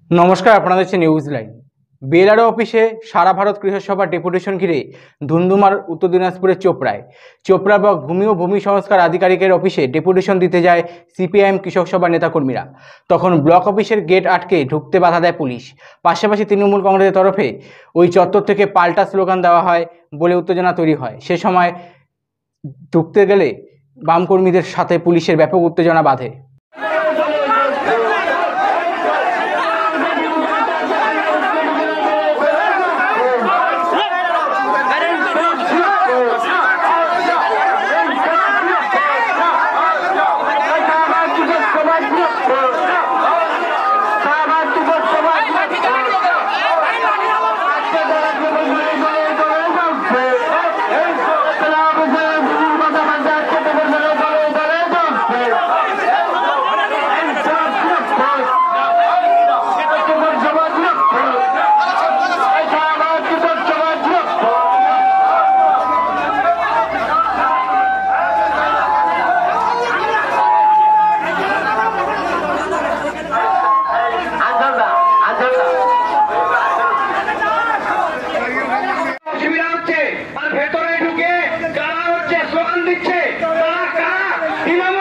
নমস্কার, আপনারা দেখছেন নিউজ লাইন। বিএলআরও অফিসে সারা ভারত কৃষক সভা ডেপুটেশন ঘিরে ধুন্ধুমার উত্তর দিনাজপুরের চোপড়া ব্লক ভূমি ও ভূমি সংস্কার আধিকারিকের অফিসে ডেপুটেশন দিতে যায় সিপিআইএম কৃষক সভার নেতাকর্মীরা। তখন ব্লক অফিসের গেট আটকে ঢুকতে বাধা দেয় পুলিশ। পাশাপাশি তৃণমূল কংগ্রেসের তরফে ওই চত্বর থেকে পাল্টা স্লোগান দেওয়া হয় বলে উত্তেজনা তৈরি হয়। সে সময় ঢুকতে গেলে বাম কর্মীদের সাথে পুলিশের ব্যাপক উত্তেজনা বাধে। ভেতরে ঢুকে যারা স্লোগান দিচ্ছে তারা কারা?